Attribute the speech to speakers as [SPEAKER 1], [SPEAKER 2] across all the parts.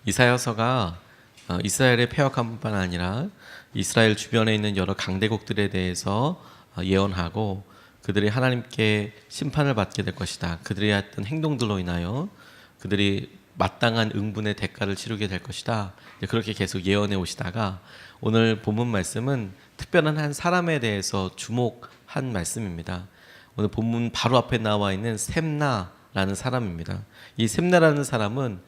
[SPEAKER 1] 이사야서가 이스라엘의 폐역함뿐만 아니라 이스라엘 주변에 있는 여러 강대국들에 대해서 예언하고 그들이 하나님께 심판을 받게 될 것이다. 그들이 했던 행동들로 인하여 그들이 마땅한 응분의 대가를 치르게 될 것이다. 그렇게 계속 예언해 오시다가 오늘 본문 말씀은 특별한 한 사람에 대해서 주목한 말씀입니다. 오늘 본문 바로 앞에 나와 있는 셈나라는 사람입니다. 이 셈나라는 사람은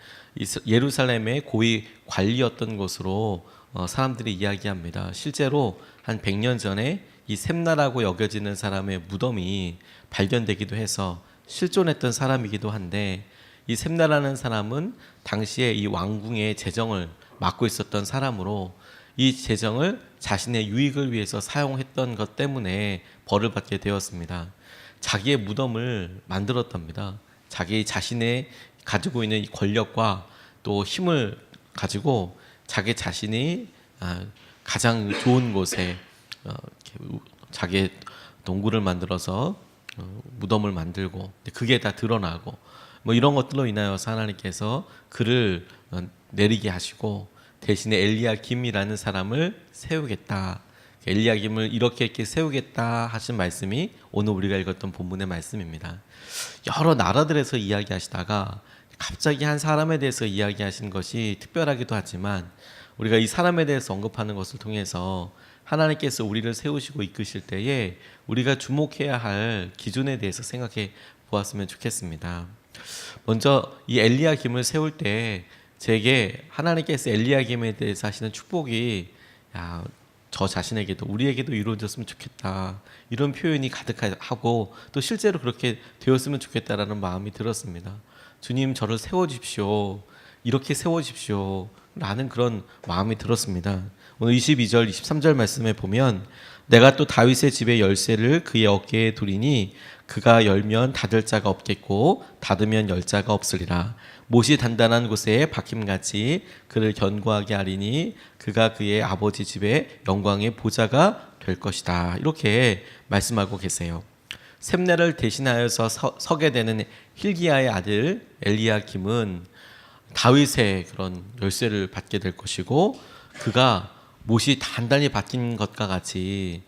[SPEAKER 1] 예루살렘의 고위 관리였던 것으로 사람들이 이야기합니다. 실제로 한 100년 전에 이 셈나라고 여겨지는 사람의 무덤이 발견되기도 해서 실존했던 사람이기도 한데, 이 셈나라는 사람은 당시에 이 왕궁의 재정을 맡고 있었던 사람으로 이 재정을 자신의 유익을 위해서 사용했던 것 때문에 벌을 받게 되었습니다. 자기의 무덤을 만들었답니다. 자기 자신의 가지고 있는 권력과 또 힘을 가지고 자기 자신이 가장 좋은 곳에 자기의 동굴을 만들어서 무덤을 만들고, 그게 다 드러나고 뭐 이런 것들로 인하여서 하나님께서 그를 내리게 하시고 대신에 엘리야김이라는 사람을 세우겠다. 엘리야김을 이렇게 세우겠다 하신 말씀이 오늘 우리가 읽었던 본문의 말씀입니다. 여러 나라들에서 이야기하시다가 갑자기 한 사람에 대해서 이야기하신 것이 특별하기도 하지만, 우리가 이 사람에 대해서 언급하는 것을 통해서 하나님께서 우리를 세우시고 이끄실 때에 우리가 주목해야 할 기준에 대해서 생각해 보았으면 좋겠습니다. 먼저 이 엘리야김을 세울 때 제게 하나님께서 엘리야김에 대해서 하시는 축복이 저 자신에게도 우리에게도 이루어졌으면 좋겠다, 이런 표현이 가득하고 또 실제로 그렇게 되었으면 좋겠다라는 마음이 들었습니다. 주님, 저를 세워주십시오, 이렇게 세워주십시오 라는 그런 마음이 들었습니다. 오늘 22절 23절 말씀에 보면, 내가 또 다윗의 집의 열쇠를 그의 어깨에 두리니 그가 열면 닫을 자가 없겠고 닫으면 열 자가 없으리라. 못이 단단한 곳에 박힘같이 그를 견고하게 하리니 그가 그의 아버지 집의 영광의 보좌가 될 것이다. 이렇게 말씀하고 계세요. 셈나를 대신하여서 서게 되는 힐기야의 아들 엘리야김은 다윗의 그런 열쇠를 받게 될 것이고, 그가 못이 단단히 박힌 것과 같이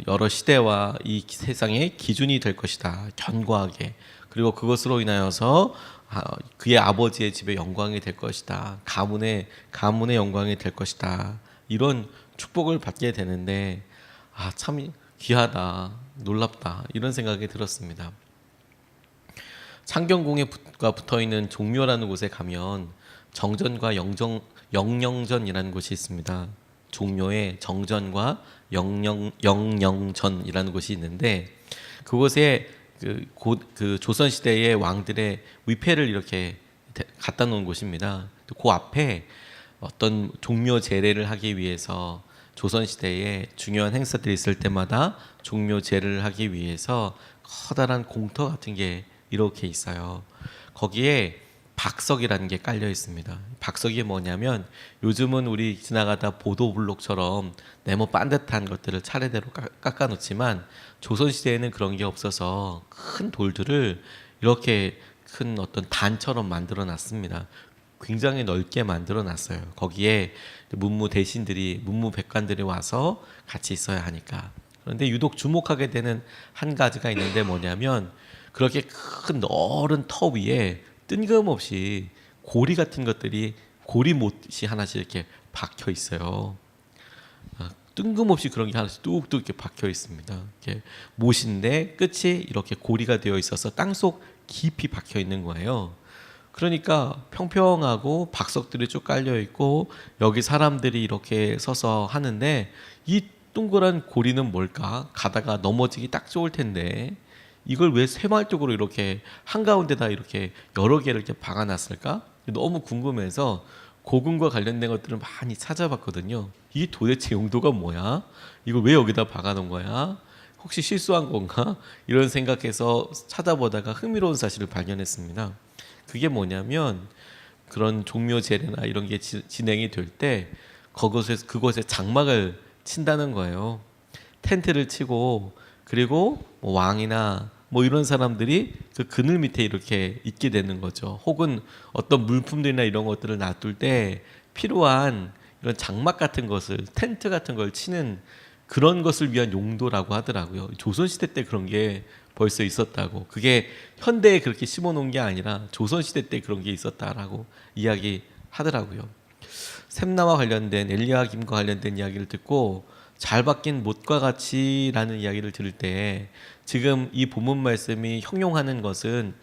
[SPEAKER 1] 여러 시대와 이 세상의 기준이 될 것이다. 견고하게. 그리고 그것으로 인하여서 그의 아버지의 집의 영광이 될 것이다. 가문의 영광이 될 것이다. 이런 축복을 받게 되는데 참 귀하다, 놀랍다, 이런 생각이 들었습니다. 창경궁에 붙어있는 종묘라는 곳에 가면 정전과 영영전이라는 곳이 있습니다. 종묘에 정전과 영영전이라는 곳이 있는데, 그곳에 그 조선시대의 왕들의 위패를 이렇게 갖다 놓은 곳입니다. 그 앞에 어떤 종묘 제례를 하기 위해서, 조선시대에 중요한 행사들이 있을 때마다 종묘 제례를 하기 위해서 커다란 공터 같은 게 이렇게 있어요. 거기에 박석이라는 게 깔려 있습니다. 박석이 뭐냐면, 요즘은 우리 지나가다 보도블록처럼 네모 반듯한 것들을 차례대로 깎아 놓지만, 조선시대에는 그런 게 없어서 큰 돌들을 이렇게 큰 어떤 단처럼 만들어 놨습니다. 굉장히 넓게 만들어 놨어요. 거기에 문무백관들이 와서 같이 있어야 하니까. 그런데 유독 주목하게 되는 한 가지가 있는데 뭐냐면, 그렇게 큰 넓은 터 위에 뜬금없이 고리 같은 것들이, 고리못이 하나씩 이렇게 박혀 있어요. 뜬금없이 그런 게 하나씩 뚝뚝 이렇게 박혀 있습니다. 이렇게 못인데 끝이 이렇게 고리가 되어 있어서 땅속 깊이 박혀 있는 거예요. 그러니까 평평하고 박석들이 쭉 깔려 있고 여기 사람들이 이렇게 서서 하는데, 이 동그란 고리는 뭘까? 가다가 넘어지기 딱 좋을 텐데 이걸 왜 새말뚝으로 이렇게 한가운데다 이렇게 여러 개를 이렇게 박아놨을까? 너무 궁금해서 고궁과 관련된 것들을 많이 찾아봤거든요. 이게 도대체 용도가 뭐야? 이걸 왜 여기다 박아놓은 거야? 혹시 실수한 건가? 이런 생각해서 찾아보다가 흥미로운 사실을 발견했습니다. 그게 뭐냐면, 그런 종묘 제례나 이런 게 진행이 될 때 그곳에 장막을 친다는 거예요. 텐트를 치고, 그리고 왕이나 뭐 이런 사람들이 그 그늘 밑에 이렇게 있게 되는 거죠. 혹은 어떤 물품들이나 이런 것들을 놔둘 때 필요한 이런 장막 같은 것을, 텐트 같은 걸 치는 그런 것을 위한 용도라고 하더라고요. 조선시대 때 그런 게 벌써 있었다고. 그게 현대에 그렇게 심어놓은 게 아니라 조선시대 때 그런 게 있었다라고 이야기하더라고요. 샘나와 관련된, 엘리야 김과 관련된 이야기를 듣고 잘 바뀐 못과 같이라는 이야기를 들을 때 지금 이 본문 말씀이 형용하는 것은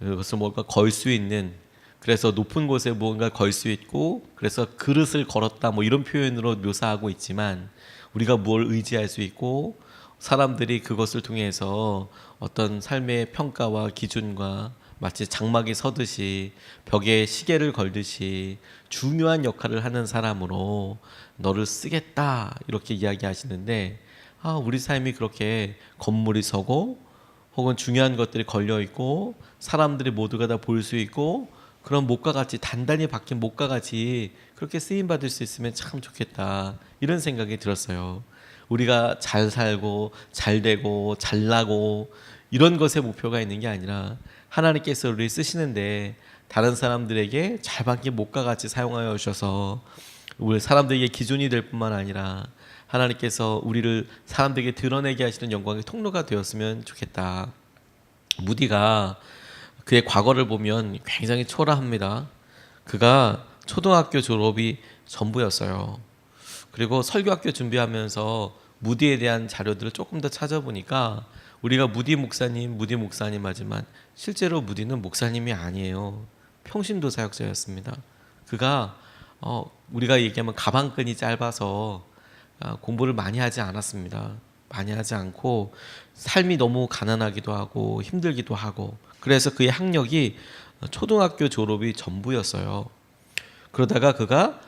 [SPEAKER 1] 그것을 뭔가 걸 수 있는, 그래서 높은 곳에 무언가 걸 수 있고 그래서 그릇을 걸었다 뭐 이런 표현으로 묘사하고 있지만, 우리가 뭘 의지할 수 있고 사람들이 그것을 통해서 어떤 삶의 평가와 기준과 마치 장막이 서듯이 벽에 시계를 걸듯이 중요한 역할을 하는 사람으로 너를 쓰겠다 이렇게 이야기하시는데, 우리 삶이 그렇게 건물이 서고 혹은 중요한 것들이 걸려 있고 사람들이 모두가 다 볼 수 있고 그런 목과 같이 단단히 박힌 목과 같이 그렇게 쓰임 받을 수 있으면 참 좋겠다 이런 생각이 들었어요. 우리가 잘 살고 잘 되고 잘나고 이런 것에 목표가 있는 게 아니라 하나님께서 우리를 쓰시는데 다른 사람들에게 잘 박힌 목과 같이 사용하여 주셔서 우리 사람들에게 기준이 될 뿐만 아니라 하나님께서 우리를 사람들에게 드러내게 하시는 영광의 통로가 되었으면 좋겠다. 무디가 그의 과거를 보면 굉장히 초라합니다. 그가 초등학교 졸업이 전부였어요. 그리고 설교학교 준비하면서 무디에 대한 자료들을 조금 더 찾아보니까 우리가 무디 목사님 하지만 실제로 무디는 목사님이 아니에요. 평신도 사역자였습니다. 그가 우리가 얘기하면 가방끈이 짧아서 공부를 많이 하지 않았습니다. 많이 하지 않고 삶이 너무 가난하기도 하고 힘들기도 하고, 그래서 그의 학력이 초등학교 졸업이 전부였어요. 그러다가 그가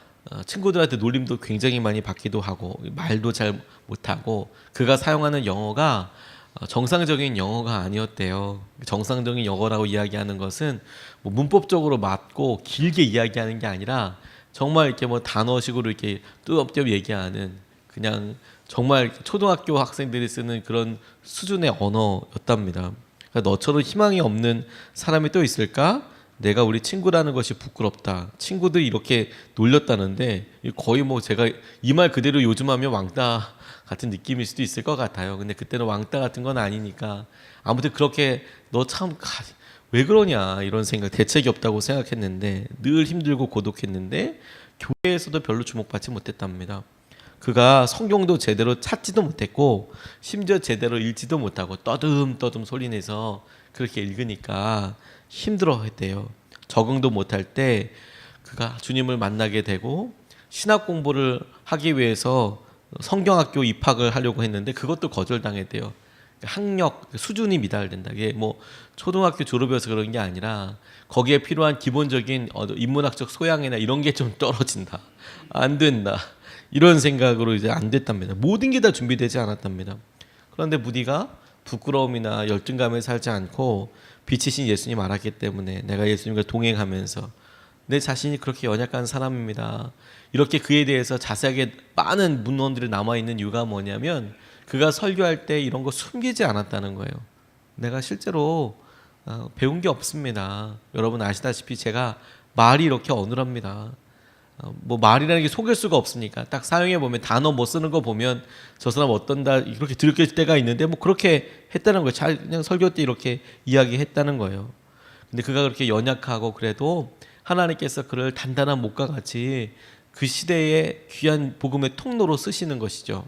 [SPEAKER 1] 친구들한테 놀림도 굉장히 많이 받기도 하고 말도 잘 못하고, 그가 사용하는 영어가 정상적인 영어가 아니었대요. 정상적인 영어라고 이야기하는 것은 뭐 문법적으로 맞고 길게 이야기하는 게 아니라 정말 이렇게 뭐 단어식으로 이렇게 뚜벅뚜벅 얘기하는, 그냥 정말 초등학교 학생들이 쓰는 그런 수준의 언어였답니다. 그러니까 너처럼 희망이 없는 사람이 또 있을까? 내가 우리 친구라는 것이 부끄럽다. 친구들이 이렇게 놀렸다는데 거의 뭐 제가 이 말 그대로 요즘 하면 왕따 같은 느낌일 수도 있을 것 같아요. 근데 그때는 왕따 같은 건 아니니까 아무튼 그렇게 너 참 왜 그러냐 이런 생각, 대책이 없다고 생각했는데 늘 힘들고 고독했는데 교회에서도 별로 주목받지 못했답니다. 그가 성경도 제대로 찾지도 못했고 심지어 제대로 읽지도 못하고 떠듬떠듬 소리내서 그렇게 읽으니까 힘들어했대요. 적응도 못할 때 그가 주님을 만나게 되고 신학 공부를 하기 위해서 성경학교 입학을 하려고 했는데 그것도 거절당했대요. 학력 수준이 미달된다. 이게 뭐 초등학교 졸업이어서 그런 게 아니라 거기에 필요한 기본적인 인문학적 소양이나 이런 게 좀 떨어진다. 안 된다. 이런 생각으로 이제 안 됐답니다. 모든 게 다 준비되지 않았답니다. 그런데 무디가 부끄러움이나 열등감에 살지 않고 빛이신 예수님 알았기 때문에 내가 예수님과 동행하면서 내 자신이 그렇게 연약한 사람입니다. 이렇게 그에 대해서 자세하게 많은 문헌들이 남아있는 이유가 뭐냐면 그가 설교할 때 이런 거 숨기지 않았다는 거예요. 내가 실제로 배운 게 없습니다. 여러분 아시다시피 제가 말이 이렇게 어눌합니다. 뭐 말이라는 게 속일 수가 없으니까 딱 사용해 보면 단어 못 쓰는 거 보면 저 사람 어떤다 이렇게 들킬 때가 있는데 뭐 그렇게 했다는 거예요. 잘 그냥 설교 때 이렇게 이야기했다는 거예요. 근데 그가 그렇게 연약하고 그래도 하나님께서 그를 단단한 목과 같이 그 시대의 귀한 복음의 통로로 쓰시는 것이죠.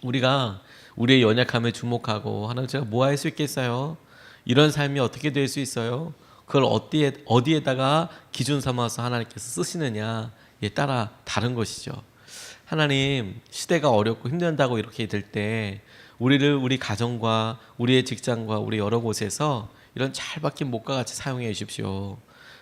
[SPEAKER 1] 우리가 우리의 연약함에 주목하고 하나님 제가 뭐 할 수 있겠어요? 이런 삶이 어떻게 될 수 있어요? 그걸 어디에다가 기준 삼아서 하나님께서 쓰시느냐에 따라 다른 것이죠. 하나님 시대가 어렵고 힘든다고 이렇게 될 때 우리를 우리 가정과 우리의 직장과 우리 여러 곳에서 이런 잘 박힌 목과 같이 사용해 주십시오.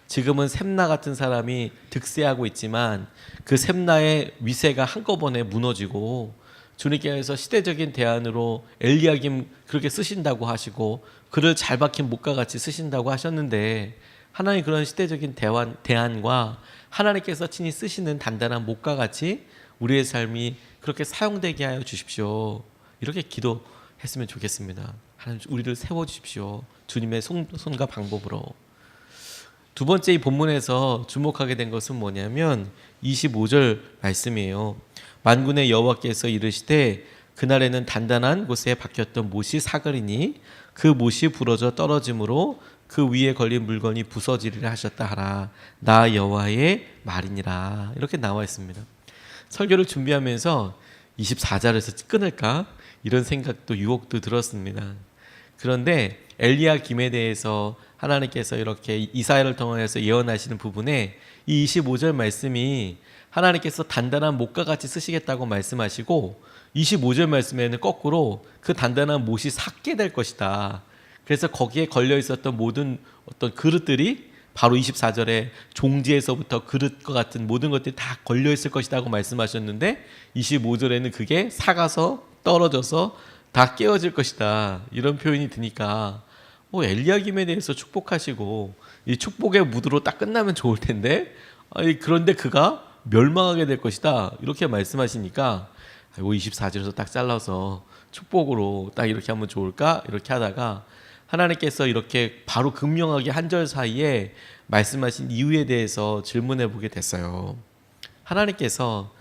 [SPEAKER 1] 지금은 샘나 같은 사람이 득세하고 있지만 그 샘나의 위세가 한꺼번에 무너지고 주님께서 시대적인 대안으로 엘리야김 그렇게 쓰신다고 하시고 그를 잘 박힌 목과 같이 쓰신다고 하셨는데 하나님 그런 시대적인 대안과 하나님께서 친히 쓰시는 단단한 목과 같이 우리의 삶이 그렇게 사용되게 하여 주십시오. 이렇게 기도했으면 좋겠습니다. 하나님 우리를 세워주십시오. 주님의 손과 방법으로. 두 번째 이 본문에서 주목하게 된 것은 뭐냐면 25절 말씀이에요. 만군의 여호와께서 이르시되 그날에는 단단한 곳에 박혔던 못이 사그리니 그 못이 부러져 떨어짐으로 그 위에 걸린 물건이 부서지리라 하셨다 하라. 나 여호와의 말이니라. 이렇게 나와 있습니다. 설교를 준비하면서 24절에서 끊을까? 이런 생각도 유혹도 들었습니다. 그런데 엘리야김에 대해서 하나님께서 이렇게 이사야를 통해서 예언하시는 부분에 이 25절 말씀이 하나님께서 단단한 못과 같이 쓰시겠다고 말씀하시고 25절 말씀에는 거꾸로 그 단단한 못이 삭게 될 것이다. 그래서 거기에 걸려 있었던 모든 어떤 그릇들이 바로 24절에 종지에서부터 그릇과 같은 모든 것들이 다 걸려 있을 것이라고 말씀하셨는데 25절에는 그게 삭아서 떨어져서 다 깨어질 것이다. 이런 표현이 드니까 엘리야김에 대해서 축복하시고 이 축복의 무드로 딱 끝나면 좋을 텐데 그런데 그가 멸망하게 될 것이다. 이렇게 말씀하시니까 24절에서 딱 잘라서 축복으로 딱 이렇게 하면 좋을까? 이렇게 하다가 하나님께서 이렇게 바로 극명하게 한 절 사이에 말씀하신 이유에 대해서 질문해 보게 됐어요. 하나님께서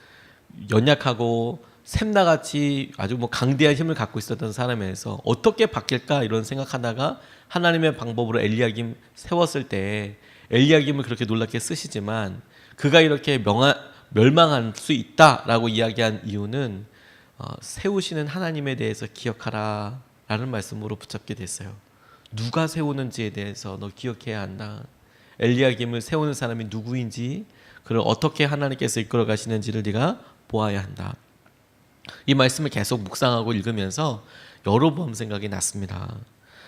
[SPEAKER 1] 연약하고 샘나같이 아주 강대한 힘을 갖고 있었던 사람에서 어떻게 바뀔까 이런 생각하다가 하나님의 방법으로 엘리야김 세웠을 때 엘리야김을 그렇게 놀랍게 쓰시지만 그가 이렇게 멸망할 수 있다라고 이야기한 이유는 세우시는 하나님에 대해서 기억하라 라는 말씀으로 붙잡게 됐어요. 누가 세우는지에 대해서 너 기억해야 한다. 엘리야김을 세우는 사람이 누구인지 그를 어떻게 하나님께서 이끌어 가시는지를 네가 보아야 한다. 이 말씀을 계속 묵상하고 읽으면서 여로보암 생각이 났습니다.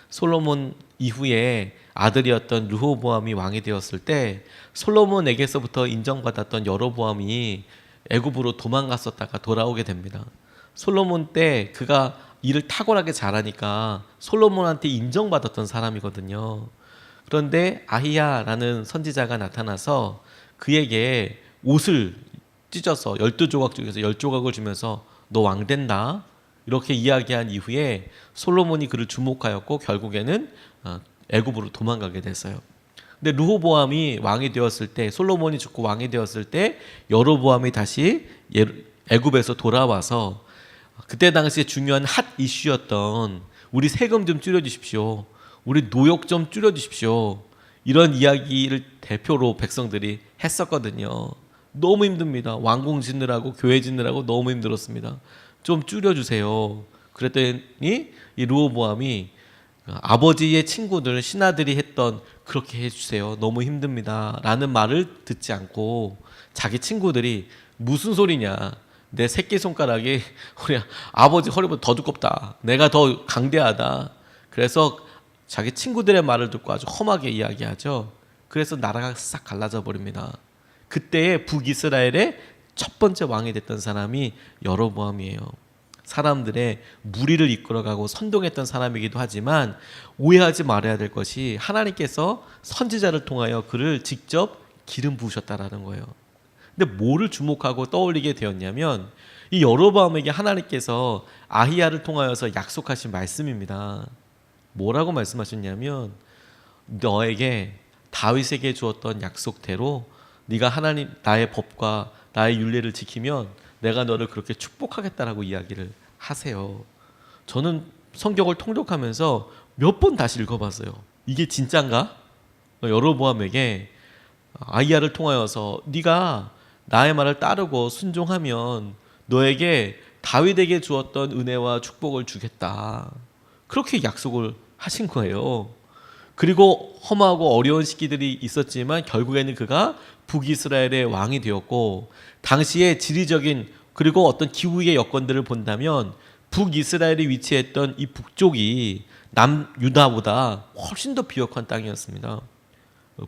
[SPEAKER 1] 솔로몬 이후에 아들이었던 르호보암이 왕이 되었을 때 솔로몬에게서부터 인정받았던 여로보암이 애굽으로 도망갔었다가 돌아오게 됩니다. 솔로몬 때 그가 일을 탁월하게 잘하니까 솔로몬한테 인정받았던 사람이거든요. 그런데 아히야라는 선지자가 나타나서 그에게 옷을 찢어서 12조각 중에서 10조각을 주면서 너 왕 된다 이렇게 이야기한 이후에 솔로몬이 그를 주목하였고 결국에는 애굽으로 도망가게 됐어요. 근데 르호보암이 왕이 되었을 때 솔로몬이 죽고 왕이 되었을 때 여로보암이 다시 애굽에서 돌아와서 그때 당시에 중요한 핫 이슈였던 우리 세금 좀 줄여주십시오. 우리 노역 좀 줄여주십시오. 이런 이야기를 대표로 백성들이 했었거든요. 너무 힘듭니다. 왕궁 짓느라고 교회 짓느라고 너무 힘들었습니다. 좀 줄여주세요. 그랬더니 이 르호보암이 아버지의 친구들 신하들이 했던 그렇게 해주세요. 너무 힘듭니다. 라는 말을 듣지 않고 자기 친구들이 무슨 소리냐. 내 새끼손가락이 우리 아버지 허리보다 더 두껍다. 내가 더 강대하다. 그래서 자기 친구들의 말을 듣고 아주 험하게 이야기하죠. 그래서 나라가 싹 갈라져 버립니다. 그때의 북이스라엘의 첫 번째 왕이 됐던 사람이 여로보암이에요. 사람들의 무리를 이끌어가고 선동했던 사람이기도 하지만 오해하지 말아야 될 것이 하나님께서 선지자를 통하여 그를 직접 기름 부으셨다라는 거예요. 근데 뭐를 주목하고 떠올리게 되었냐면 이 여로보암에게 하나님께서 아히야를 통하여서 약속하신 말씀입니다. 뭐라고 말씀하셨냐면 너에게 다윗에게 주었던 약속대로 네가 하나님 나의 법과 나의 율례를 지키면 내가 너를 그렇게 축복하겠다라고 이야기를 하세요. 저는 성경을 통독하면서 몇 번 다시 읽어봤어요. 이게 진짠가? 여로보암에게 아히야를 통하여서 네가 나의 말을 따르고 순종하면 너에게 다윗에게 주었던 은혜와 축복을 주겠다. 그렇게 약속을 하신 거예요. 그리고 험하고 어려운 시기들이 있었지만 결국에는 그가 북이스라엘의 왕이 되었고 당시의 지리적인 그리고 어떤 기후의 여건들을 본다면 북이스라엘이 위치했던 이 북쪽이 남유다보다 훨씬 더 비옥한 땅이었습니다.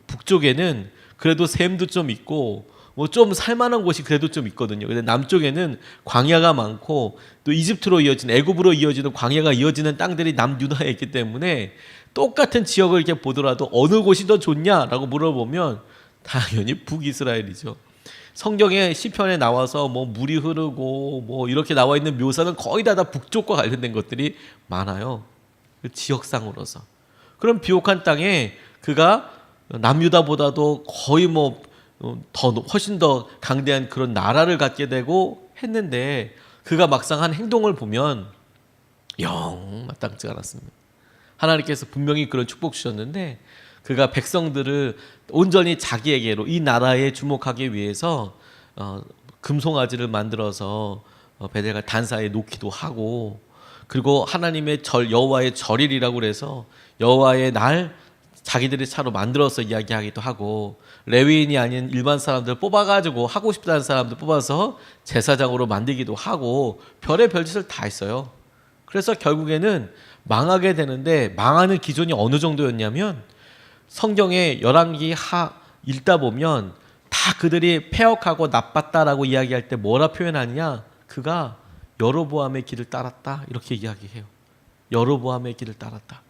[SPEAKER 1] 북쪽에는 그래도 샘도 좀 있고 좀 살만한 곳이 그래도 좀 있거든요. 근데 남쪽에는 광야가 많고 또 이집트로 이어지는 애굽으로 이어지는 광야가 이어지는 땅들이 남유다에 있기 때문에 똑같은 지역을 이렇게 보더라도 어느 곳이 더 좋냐라고 물어보면 당연히 북이스라엘이죠. 성경의 시편에 나와서 물이 흐르고 이렇게 나와 있는 묘사는 거의 다 북쪽과 관련된 것들이 많아요. 그 지역상으로서. 그럼 비옥한 땅에 그가 남유다보다도 거의 더 훨씬 더 강대한 그런 나라를 갖게 되고 했는데 그가 막상 한 행동을 보면 영 마땅치 않았습니다. 하나님께서 분명히 그런 축복 주셨는데 그가 백성들을 온전히 자기에게로 이 나라에 주목하기 위해서 금송아지를 만들어서 베델과 단사에 놓기도 하고, 그리고 하나님의 절 여호와의 절일이라고 그래서 여호와의 날 자기들이 차로 만들어서 이야기하기도 하고, 레위인이 아닌 일반 사람들 뽑아가지고 하고 싶다는 사람들 뽑아서 제사장으로 만들기도 하고 별의 별짓을 다 했어요. 그래서 결국에는 망하게 되는데, 망하는 기준이 어느 정도였냐면 성경에 열왕기 하 읽다 보면 다 그들이 패역하고 나빴다라고 이야기할 때 뭐라 표현하느냐, 그가 여로보암의 길을 따랐다 이렇게 이야기해요. 여로보암의 길을 따랐다.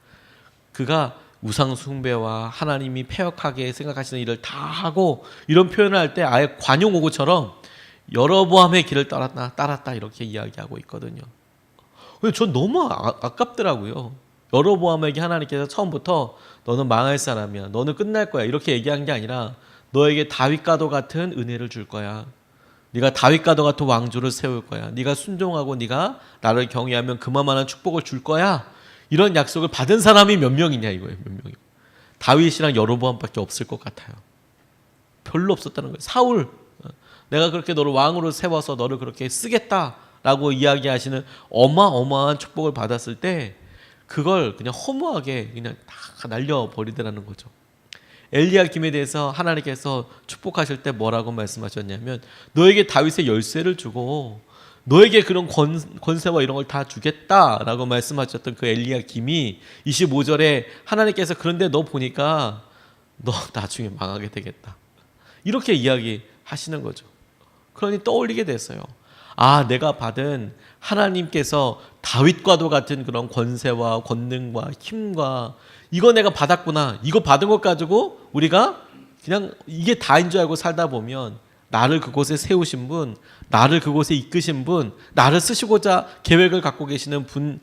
[SPEAKER 1] 그가 우상 숭배와 하나님이 패역하게 생각하시는 일을 다 하고, 이런 표현을 할 때 아예 관용어구처럼 여로보암의 길을 따랐다 이렇게 이야기하고 있거든요. 근데 전 너무 아깝더라고요. 여로보암에게 하나님께서 처음부터 너는 망할 사람이야, 너는 끝날 거야 이렇게 얘기한 게 아니라 너에게 다윗과도 같은 은혜를 줄 거야, 네가 다윗과도 같은 왕조를 세울 거야, 네가 순종하고 네가 나를 경외하면 그만한 축복을 줄 거야, 이런 약속을 받은 사람이 몇 명이냐 이거예요. 몇 명이. 다윗이랑 여로보암밖에 없을 것 같아요. 별로 없었다는 거예요. 사울, 내가 그렇게 너를 왕으로 세워서 너를 그렇게 쓰겠다라고 이야기하시는 어마어마한 축복을 받았을 때 그걸 그냥 허무하게 그냥 다 날려버리더라는 거죠. 엘리야김에 대해서 하나님께서 축복하실 때 뭐라고 말씀하셨냐면 너에게 다윗의 열쇠를 주고 너에게 그런 권세와 이런 걸 다 주겠다라고 말씀하셨던 그 엘리야김이 25절에 하나님께서 그런데 너 보니까 너 나중에 망하게 되겠다 이렇게 이야기하시는 거죠. 그러니 떠올리게 됐어요. 아, 내가 받은 하나님께서 다윗과도 같은 그런 권세와 권능과 힘과 이거 내가 받았구나. 이거 받은 것 가지고 우리가 그냥 이게 다인 줄 알고 살다 보면 나를 그곳에 세우신 분, 나를 그곳에 이끄신 분, 나를 쓰시고자 계획을 갖고 계시는 분,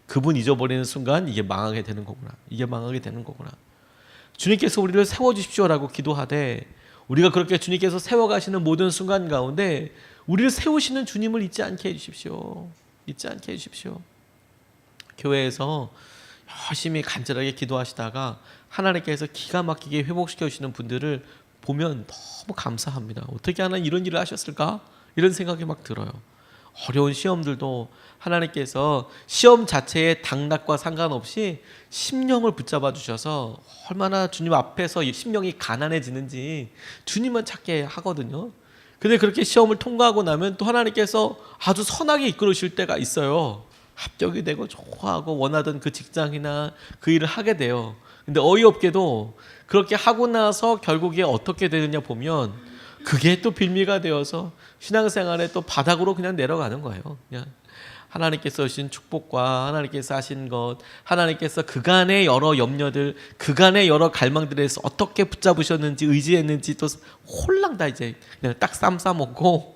[SPEAKER 1] 그분 잊어버리는 순간 이게 망하게 되는 거구나. 이게 망하게 되는 거구나. 주님께서 우리를 세워주십시오라고 기도하되 우리가 그렇게 주님께서 세워가시는 모든 순간 가운데 우리를 세우시는 주님을 잊지 않게 해주십시오. 잊지 않게 해주십시오. 교회에서 열심히 간절하게 기도하시다가 하나님께서 기가 막히게 회복시켜 주시는 분들을 보면 너무 감사합니다. 어떻게 하나 이런 일을 하셨을까? 이런 생각이 막 들어요. 어려운 시험들도 하나님께서 시험 자체의 당락과 상관없이 심령을 붙잡아 주셔서 얼마나 주님 앞에서 심령이 가난해지는지 주님만 찾게 하거든요. 근데 그렇게 시험을 통과하고 나면 또 하나님께서 아주 선하게 이끌으실 때가 있어요. 합격이 되고 좋아하고 원하던 그 직장이나 그 일을 하게 돼요. 근데 어이없게도 그렇게 하고 나서 결국에 어떻게 되느냐 보면 그게 또 빌미가 되어서 신앙생활에 또 바닥으로 그냥 내려가는 거예요. 그냥 하나님께서 주신 축복과 하나님께서 하신 것, 하나님께서 그간의 여러 염려들, 그간의 여러 갈망들에서 어떻게 붙잡으셨는지 의지했는지 또 홀랑 다 이제 그냥 딱 쌈 싸먹고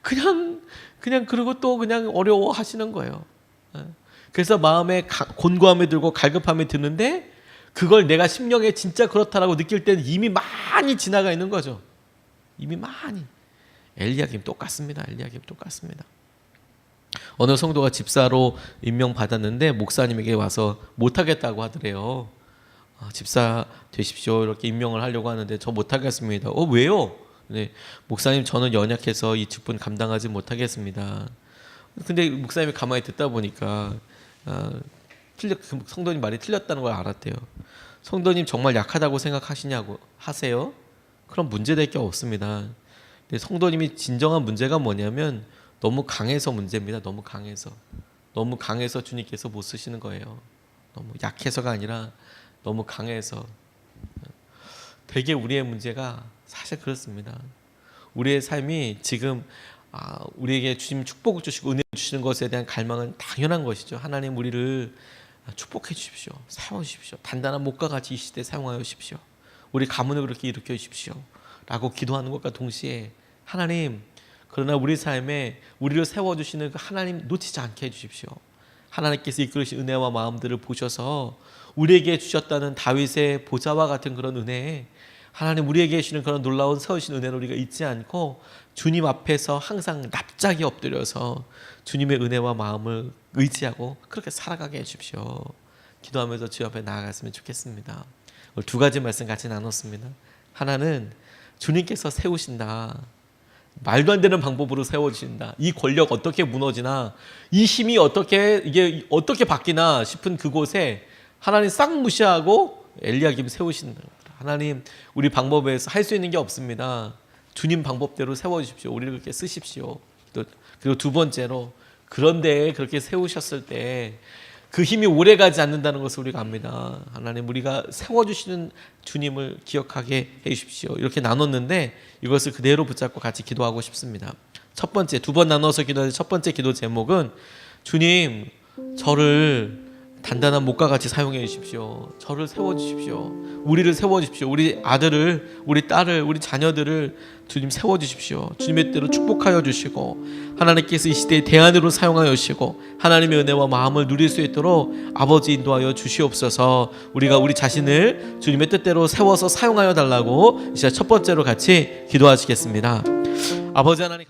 [SPEAKER 1] 그냥 그리고 또 그냥 어려워하시는 거예요. 그래서 마음에 곤고함이 들고 갈급함이 드는데 그걸 내가 심령에 진짜 그렇다라고 느낄 때는 이미 많이 지나가 있는 거죠. 이미 많이. 엘리야김 똑같습니다. 엘리야김 똑같습니다. 어느 성도가 집사로 임명받았는데 목사님에게 와서 못하겠다고 하더래요. 집사 되십시오 이렇게 임명을 하려고 하는데 저 못하겠습니다. 왜요? 네, 목사님 저는 연약해서 이 직분 감당하지 못하겠습니다. 근데 목사님이 가만히 듣다 보니까 성도님 말이 틀렸다는 걸 알았대요. 성도님 정말 약하다고 생각하시냐고 하세요? 그럼 문제될 게 없습니다. 근데 성도님이 진정한 문제가 뭐냐면 너무 강해서 문제입니다. 너무 강해서 주님께서 못 쓰시는 거예요. 너무 약해서가 아니라 너무 강해서. 되게 우리의 문제가 사실 그렇습니다. 우리의 삶이 지금 우리에게 주님 축복을 주시고 은혜 주시는 것에 대한 갈망은 당연한 것이죠. 하나님 우리를 축복해 주십시오. 사용해 주십시오. 단단한 목과 같이 이 시대에 사용하여 주십시오. 우리 가문을 그렇게 일으켜 주십시오 라고 기도하는 것과 동시에 하나님, 그러나 우리 삶에 우리를 세워주시는 그 하나님 놓치지 않게 해주십시오. 하나님께서 이끌으신 은혜와 마음들을 보셔서 우리에게 주셨다는 다윗의 보좌와 같은 그런 은혜, 하나님 우리에게 주시는 그런 놀라운 세우신 은혜를 우리가 잊지 않고 주님 앞에서 항상 납작이 엎드려서 주님의 은혜와 마음을 의지하고 그렇게 살아가게 해주십시오. 기도하면서 주 앞에 나아갔으면 좋겠습니다. 오늘 두 가지 말씀 같이 나눴습니다. 하나는 주님께서 세우신다. 말도 안 되는 방법으로 세워주신다. 이 권력 어떻게 무너지나, 이 힘이 이게 어떻게 바뀌나 싶은 그곳에 하나님 싹 무시하고 엘리야김 세우신다. 하나님 우리 방법에서 할 수 있는 게 없습니다. 주님 방법대로 세워주십시오. 우리를 그렇게 쓰십시오. 그리고 두 번째로, 그런데 그렇게 세우셨을 때 그 힘이 오래가지 않는다는 것을 우리가 압니다. 하나님 우리가 세워주시는 주님을 기억하게 해주십시오. 이렇게 나눴는데 이것을 그대로 붙잡고 같이 기도하고 싶습니다. 첫 번째, 두 번 나눠서 기도할 첫 번째 기도 제목은 주님 저를 단단한 목과 같이 사용해 주십시오. 저를 세워주십시오. 우리를 세워주십시오. 우리 아들을, 우리 딸을, 우리 자녀들을 주님 세워주십시오. 주님의 뜻대로 축복하여 주시고 하나님께서 이 시대에 대안으로 사용하여 주시고 하나님의 은혜와 마음을 누릴 수 있도록 아버지 인도하여 주시옵소서. 우리가 우리 자신을 주님의 뜻대로 세워서 사용하여 달라고 이제 첫 번째로 같이 기도하시겠습니다. 아버지 하나님